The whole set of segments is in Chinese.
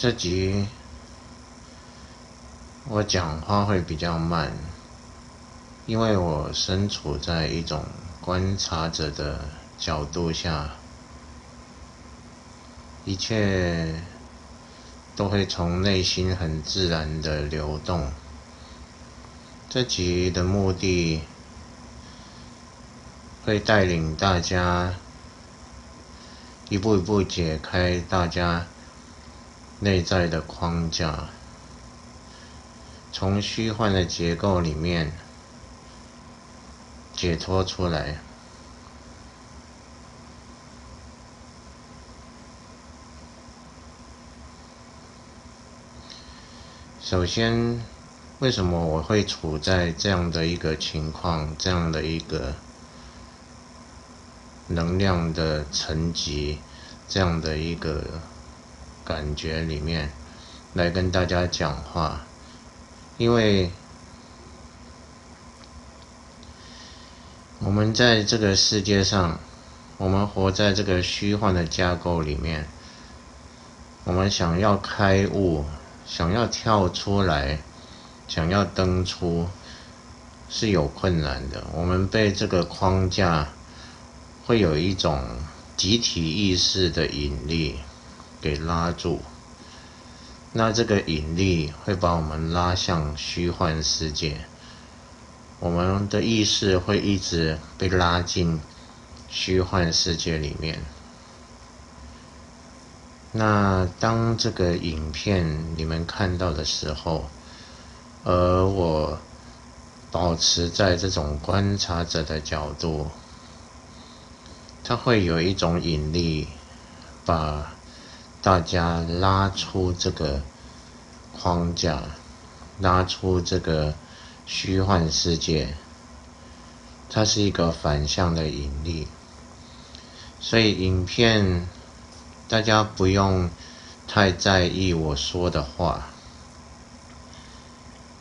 这集我讲话会比较慢，因为我身处在一种观察者的角度下，一切都会从内心很自然的流动。这集的目的会带领大家一步一步解开大家内在的框架，从虚幻的结构里面解脱出来。首先，为什么我会处在这样的一个情况，这样的一个能量的层级，这样的一个感觉里面来跟大家讲话？因为我们在这个世界上，我们活在这个虚幻的架构里面，我们想要开悟，想要跳出来，想要登出，是有困难的。我们被这个框架会有一种集体意识的引力给拉住，那这个引力会把我们拉向虚幻世界，我们的意识会一直被拉进虚幻世界里面。那当这个影片你们看到的时候，而我保持在这种观察者的角度，它会有一种引力把大家拉出这个框架，拉出这个虚幻世界，它是一个反向的引力。所以影片大家不用太在意我说的话，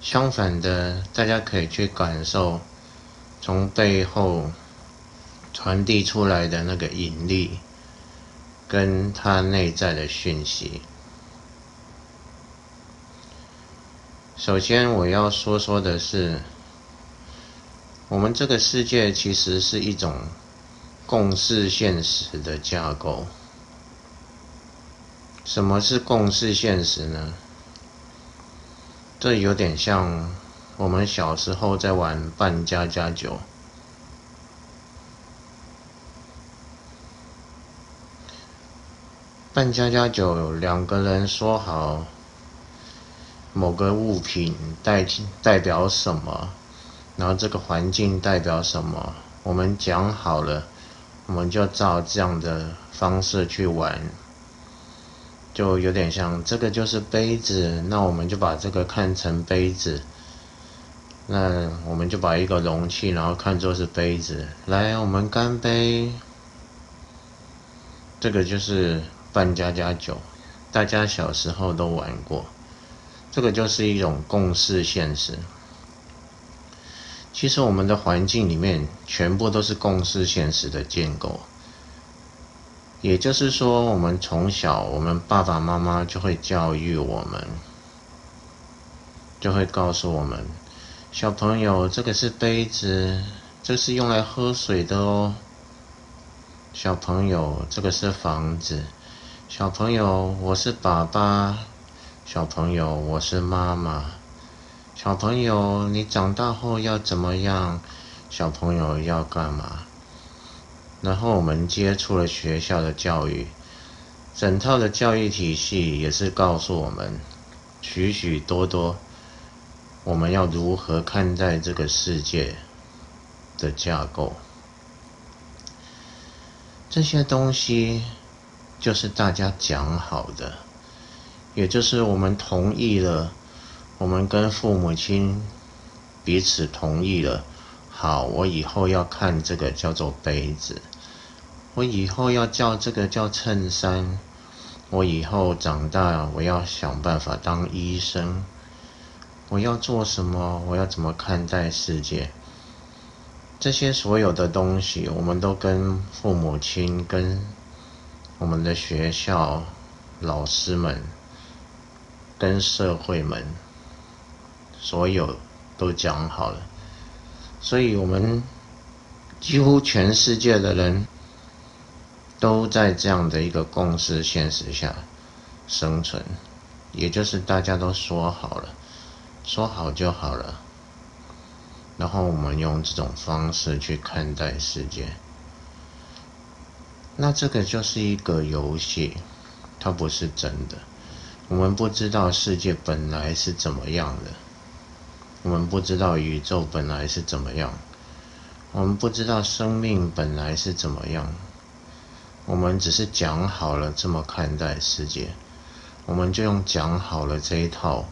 相反的，大家可以去感受从背后传递出来的那个引力跟它内在的讯息。首先我要说的是，我们这个世界其实是一种共识现实的架构。什么是共识现实呢？这有点像我们小时候在玩扮家家酒。扮家家酒，两个人说好某个物品代表什么，然后这个环境代表什么，我们讲好了，我们就照这样的方式去玩。就有点像这个就是杯子，那我们就把这个看成杯子，那我们就把一个容器然后看作是杯子，来我们干杯。这个就是扮家家酒，大家小时候都玩过，这个就是一种共识现实。其实我们的环境里面全部都是共识现实的建构，也就是说，我们从小，我们爸爸妈妈就会教育我们，就会告诉我们，小朋友，这个是杯子，这是用来喝水的哦。小朋友，这个是房子。小朋友，我是爸爸。小朋友，我是妈妈。小朋友，你长大后要怎么样？小朋友要干嘛？然后我们接触了学校的教育，整套的教育体系也是告诉我们许许多多我们要如何看待这个世界的架构。这些东西就是大家讲好的，也就是我们同意了，我们跟父母亲彼此同意了，好，我以后要看这个叫做杯子，我以后要叫这个叫衬衫，我以后长大我要想办法当医生，我要做什么，我要怎么看待世界。这些所有的东西我们都跟父母亲跟我们的学校老师们跟社会们所有都讲好了，所以我们几乎全世界的人都在这样的一个共识现实下生存，也就是大家都说好了，说好就好了，然后我们用这种方式去看待世界。那这个就是一个游戏，它不是真的。我们不知道世界本来是怎么样的，我们不知道宇宙本来是怎么样，我们不知道生命本来是怎么样，我们只是讲好了这么看待世界，我们就用讲好了这一套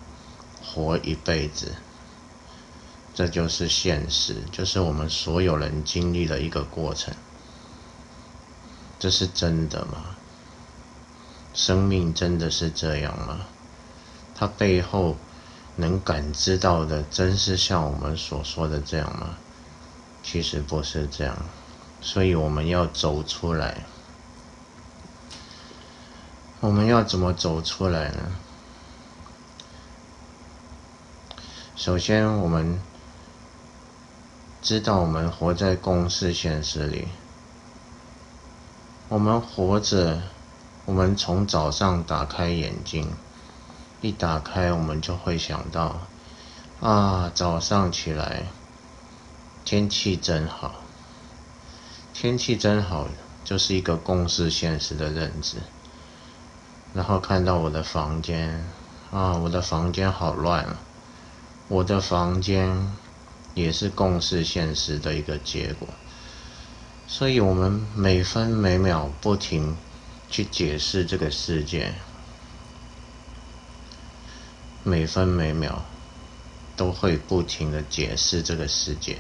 活一辈子。这就是现实，就是我们所有人经历的一个过程。这是真的吗？生命真的是这样吗？它背后能感知到的，真是像我们所说的这样吗？其实不是这样，所以我们要走出来。我们要怎么走出来呢？首先，我们知道我们活在共识现实里，我们活着，我们从早上打开眼睛，一打开我们就会想到，早上起来，天气真好，天气真好，就是一个共识现实的认知。然后看到我的房间，我的房间好乱啊，我的房间也是共识现实的一个结果。所以我们每分每秒不停去解释这个世界，每分每秒都会不停的解释这个世界。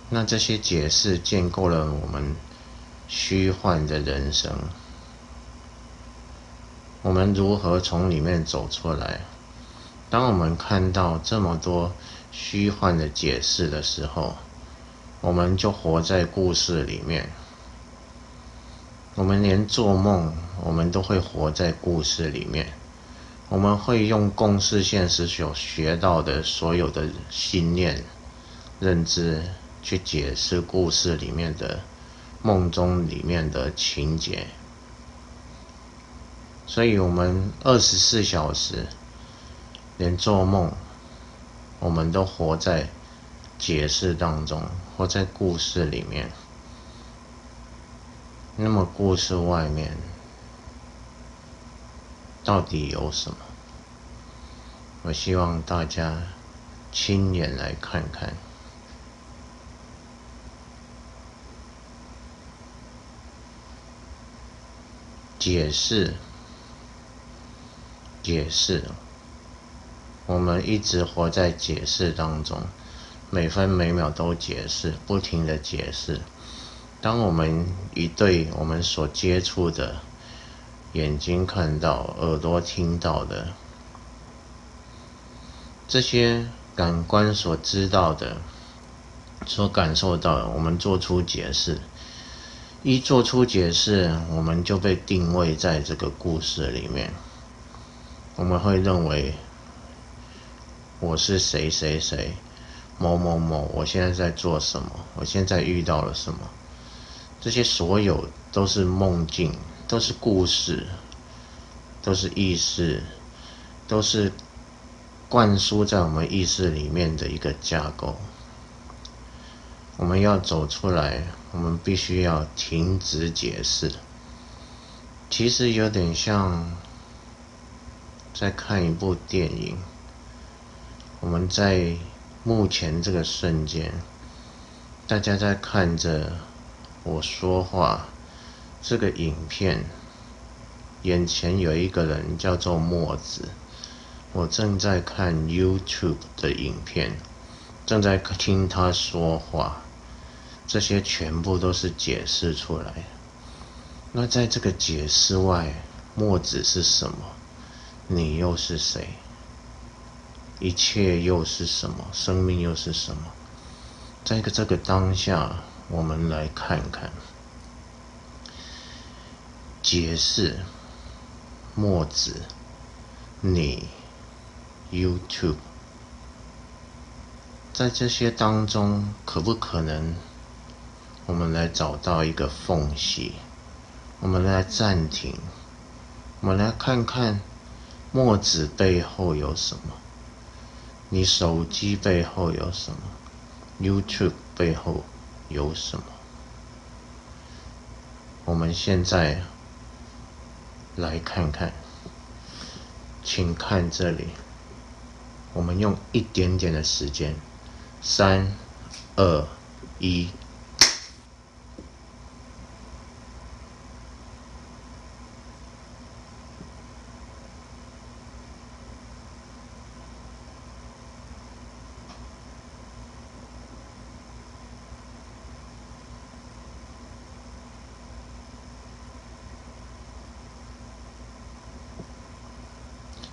那这些解释建构了我们虚幻的人生，我们如何从里面走出来？当我们看到这么多虚幻的解释的时候，我们就活在故事里面。我们连做梦，我们都会活在故事里面。我们会用共识现实所学到的所有的信念、认知去解释故事里面的梦中里面的情节。所以我们24小时连做梦，我们都活在解释当中，活在故事里面。那么故事外面到底有什么？我希望大家亲眼来看看。解释，我们一直活在解释当中，每分每秒都解释，不停的解释。当我们对我们所接触的，眼睛看到，耳朵听到的，这些感官所知道的，所感受到的，我们做出解释。一做出解释，我们就被定位在这个故事里面。我们会认为我是谁谁谁，某某某，我现在在做什么，我现在遇到了什么。这些所有都是梦境，都是故事，都是意识，都是灌输在我们意识里面的一个架构。我们要走出来，我们必须要停止解释。其实有点像在看一部电影，我们在目前这个瞬间，大家在看着我说话这个影片，眼前有一个人叫做墨子，我正在看 YouTube 的影片，正在听他说话，这些全部都是解释出来。那在这个解释外，墨子是什么？你又是谁？一切又是什么？生命又是什么？在这个当下，我们来看看解释墨子你、YouTube， 在这些当中，可不可能我们来找到一个缝隙，我们来暂停，我们来看看墨子背后有什么，你手机背后有什么， YouTube 背后有什么。我们现在来看看，请看这里，我们用一点点的时间，3、2、1。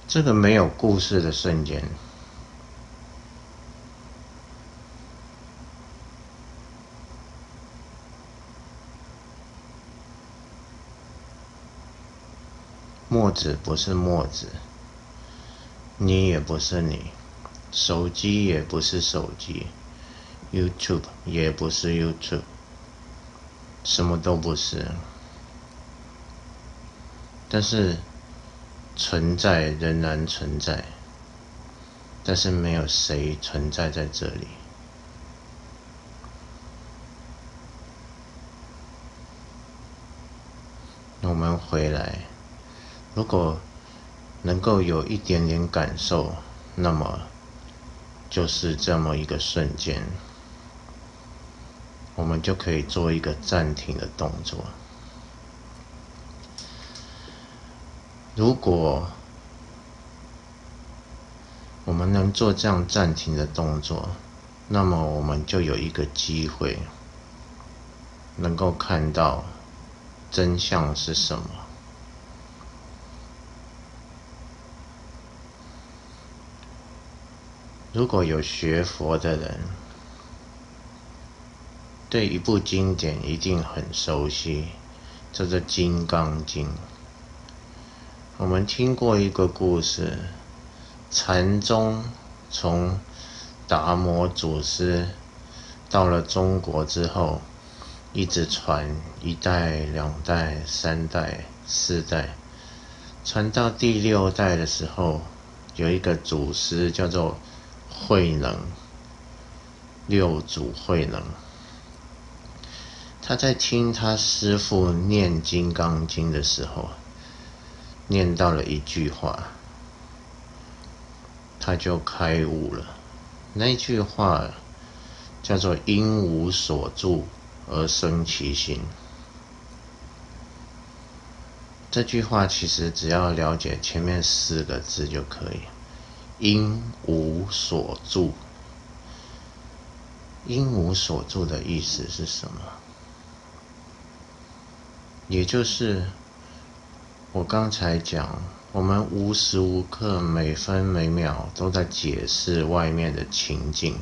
这个没有故事的瞬间，墨子不是墨子，你也不是你，手机也不是手机， YouTube 也不是 YouTube， 什么都不是。但是存在仍然存在，但是没有谁存在在这里。我们回来，如果能够有一点点感受，那么就是这么一个瞬间，我们就可以做一个暂停的动作。如果我们能做这样暂停的动作，那么我们就有一个机会能够看到真相是什么。如果有学佛的人，对一部经典一定很熟悉，叫做《金刚经》。我们听过一个故事，禅宗从达摩祖师到了中国之后，一直传1代、2代、3代、4代，传到第6代的时候，有一个祖师叫做慧能，六祖慧能。他在听他师父念《金刚经》的时候，念到了一句话，他就开悟了。那句话叫做“因无所住而生其心”。这句话其实只要了解前面4个字就可以，因无所住。因无所住的意思是什么？也就是我刚才讲，我们无时无刻每分每秒都在解释外面的情境，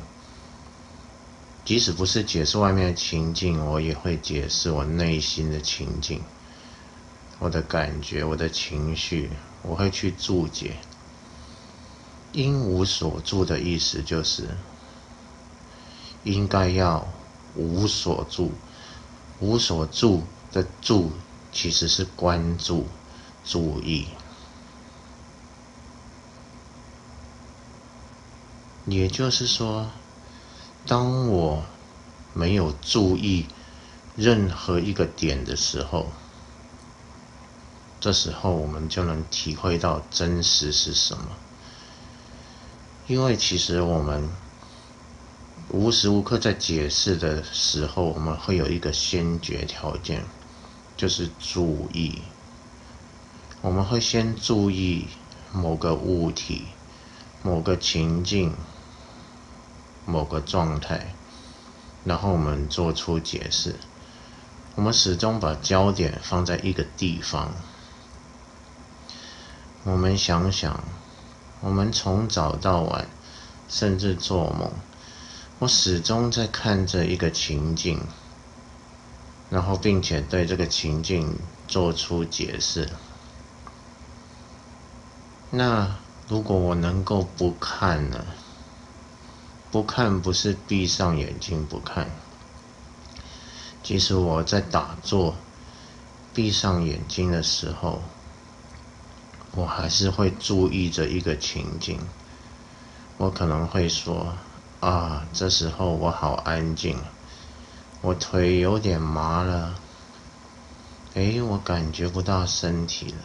即使不是解释外面的情境，我也会解释我内心的情境，我的感觉，我的情绪，我会去注解。因无所住的意思就是应该要无所住。无所住的住其实是关注、注意。也就是说，当我没有注意任何一个点的时候，这时候我们就能体会到真实是什么。因为其实我们无时无刻在解释的时候，我们会有一个先决条件，就是注意。我们会先注意某个物体、某个情境、某个状态，然后我们做出解释。我们始终把焦点放在一个地方。我们想想，我们从早到晚，甚至做梦，我始终在看着一个情境，然后并且对这个情境做出解释。那如果我能够不看呢？不看不是闭上眼睛不看，即使我在打坐闭上眼睛的时候，我还是会注意着一个情景。我可能会说啊，这时候我好安静，我腿有点麻了，我感觉不到身体了，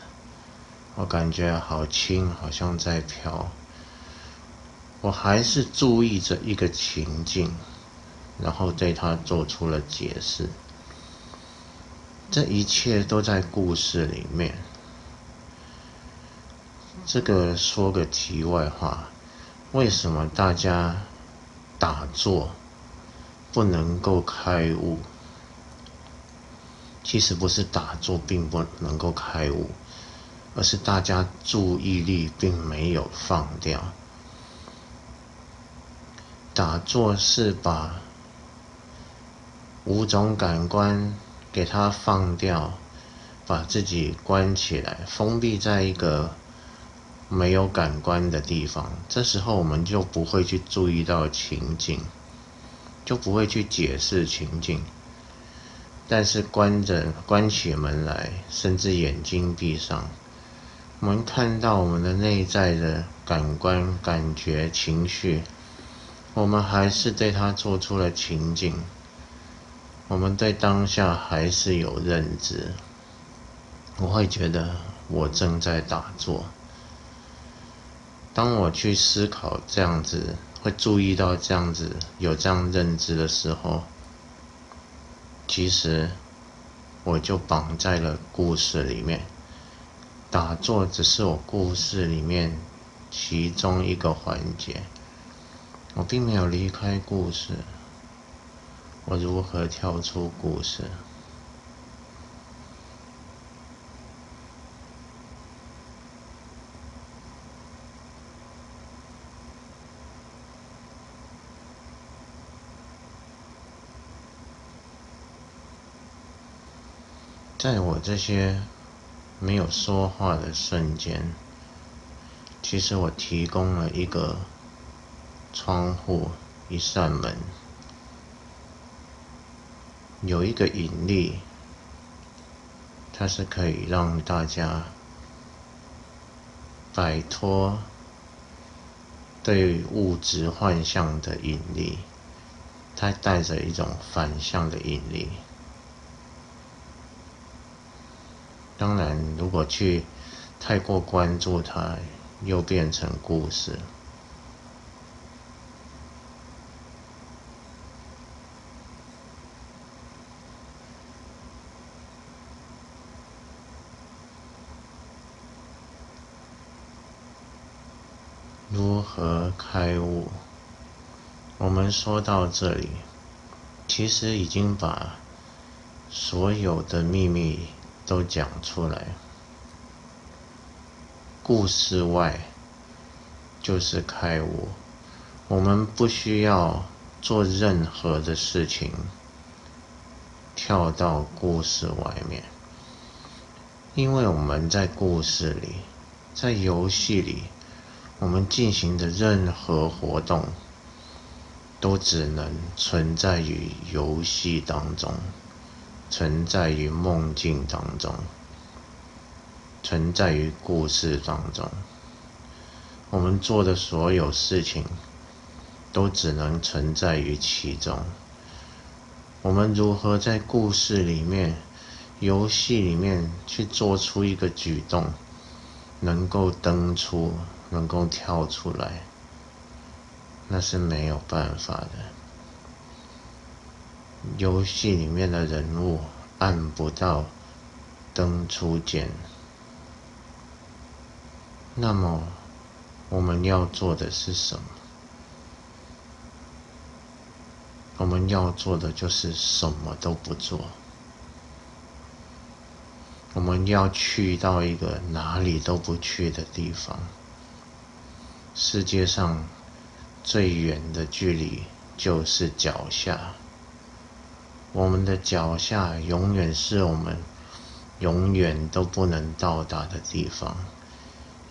我感觉好轻，好像在飘。我还是注意着一个情境，然后对它做出了解释。这一切都在故事里面。这个说个题外话，为什么大家打坐不能够开悟？其实不是打坐并不能够开悟，而是大家注意力并没有放掉。打坐是把5种感官给它放掉，把自己关起来，封闭在一个没有感官的地方。这时候我们就不会去注意到情境，就不会去解释情境。但是关起门来，甚至眼睛闭上，我们看到我们的内在的感官、感觉、情绪，我们还是对它做出了情境，我们对当下还是有认知。我会觉得我正在打坐。当我去思考这样子，会注意到这样子，有这样认知的时候，其实我就绑在了故事里面。打坐只是我故事里面其中一个环节，我并没有离开故事。我如何跳出故事？在我这些没有说话的瞬间，其实我提供了一个窗户，一扇门，有一个引力，它是可以让大家摆脱对物质幻象的引力，它带着一种反向的引力。当然，如果去太过关注它，又变成故事。如何开悟？我们说到这里，其实已经把所有的秘密都讲出来。故事外就是开悟，我们不需要做任何的事情跳到故事外面，因为我们在故事里，在游戏里，我们进行的任何活动都只能存在于游戏当中，存在于梦境当中，存在于故事当中。我们做的所有事情都只能存在于其中。我们如何在故事里面、游戏里面去做出一个举动，能够登出，能够跳出来，那是没有办法的。游戏里面的人物按不到登出键，那么我们要做的是什么？我们要做的就是什么都不做。我们要去到一个哪里都不去的地方。世界上最远的距离就是脚下。我们的脚下永远是我们永远都不能到达的地方，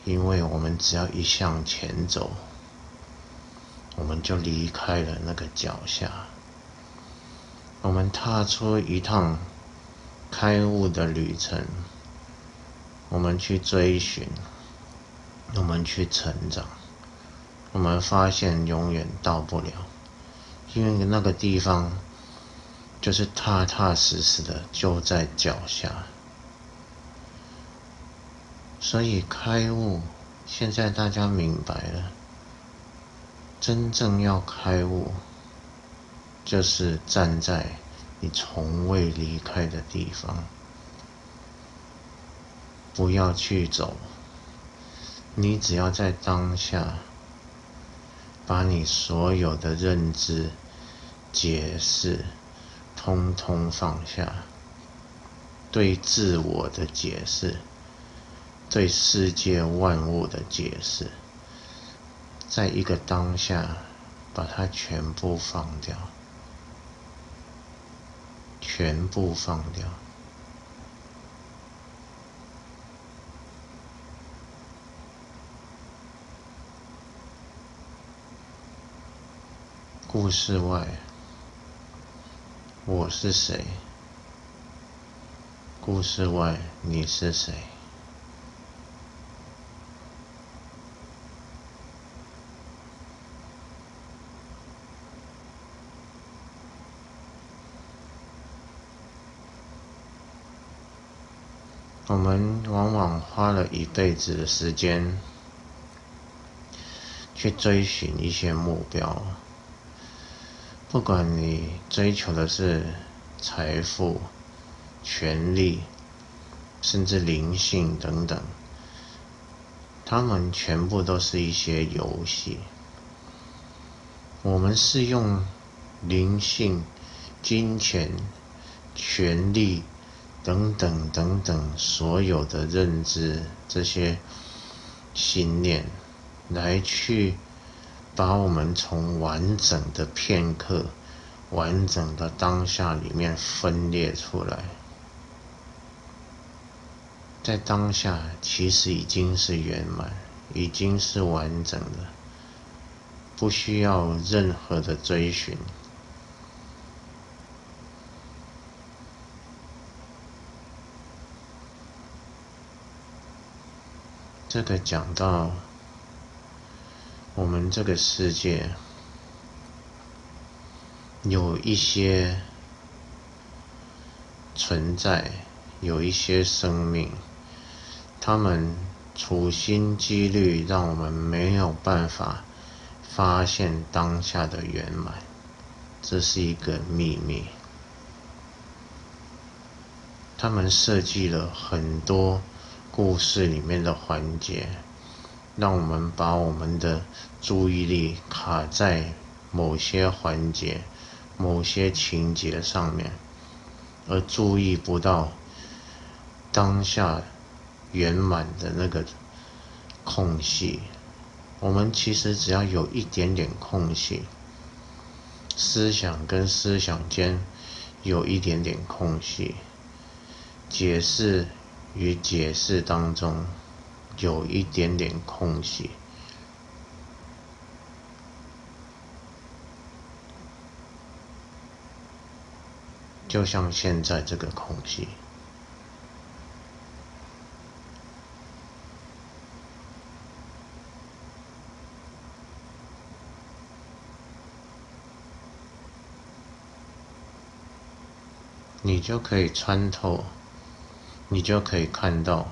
因为我们只要一向前走，我们就离开了那个脚下。我们踏出一趟开悟的旅程，我们去追寻，我们去成长，我们发现永远到不了，因为那个地方就是踏踏实实的就在脚下。所以开悟，现在大家明白了，真正要开悟，就是站在你从未离开的地方，不要去走，你只要在当下，把你所有的认知、解释，通通放下，对自我的解释，对世界万物的解释，在一个当下，把它全部放掉，全部放掉。故事外，我是谁？故事外，你是谁？我们往往花了一辈子的时间去追寻一些目标，不管你追求的是财富、权力，甚至灵性等等，它们全部都是一些游戏。我们是用灵性、金钱、权力等等等等所有的认知，这些信念来去把我们从完整的片刻、完整的当下里面分裂出来。在当下其实已经是圆满，已经是完整的，不需要任何的追寻。这个讲到我们这个世界有一些存在，有一些生命，他们处心积虑让我们没有办法发现当下的圆满，这是一个秘密。他们设计了很多故事里面的环节，让我们把我们的注意力卡在某些环节、某些情节上面，而注意不到当下圆满的那个空隙。我们其实只要有一点点空隙，思想跟思想间有一点点空隙，解释与解释当中有一点点空隙，就像现在这个空隙。你就可以穿透，你就可以看到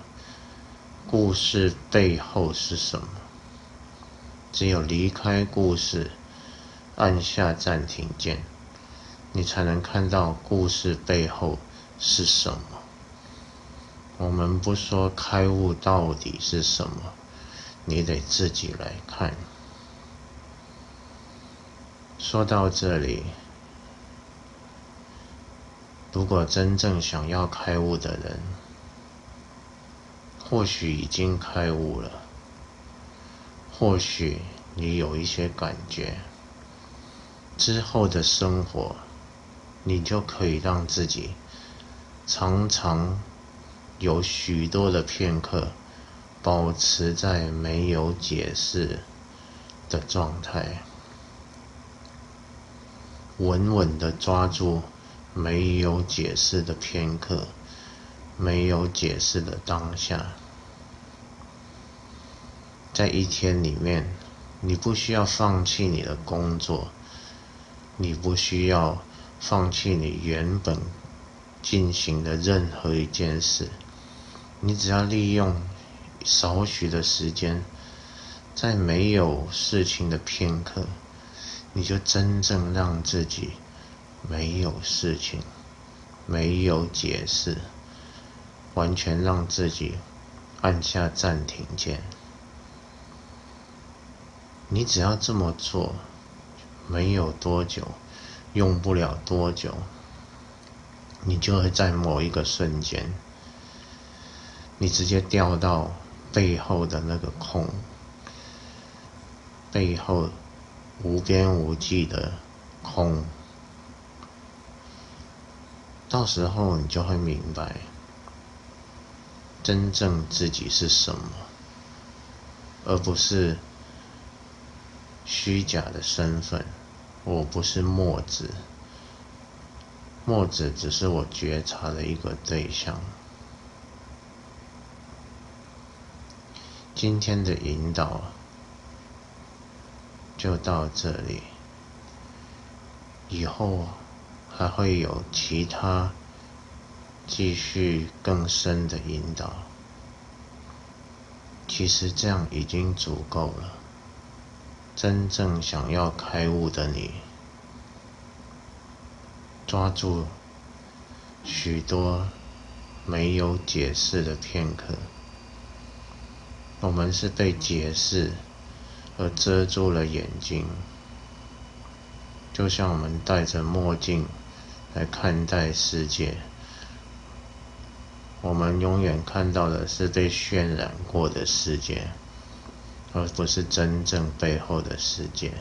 故事背后是什么。只有离开故事，按下暂停键，你才能看到故事背后是什么。我们不说开悟到底是什么，你得自己来看。说到这里，如果真正想要开悟的人，或许已经开悟了，或许你有一些感觉，之后的生活，你就可以让自己常常有许多的片刻保持在没有解释的状态，稳稳地抓住没有解释的片刻，没有解释的当下。在一天里面，你不需要放弃你的工作，你不需要放弃你原本进行的任何一件事，你只要利用少许的时间，在没有事情的片刻，你就真正让自己没有事情，没有解释，完全让自己按下暂停键。你只要这么做，没有多久，用不了多久，你就会在某一个瞬间，你直接掉到背后的那个空，背后无边无际的空。到时候你就会明白，真正自己是什么，而不是虚假的身份。我不是墨子，墨子只是我觉察的一个对象。今天的引导就到这里，以后还会有其他继续更深的引导。其实这样已经足够了。真正想要开悟的你，抓住许多没有解释的片刻。我们是被解释而遮住了眼睛，就像我们戴着墨镜来看待世界，我们永远看到的是被渲染过的世界，而不是真正背后的世界。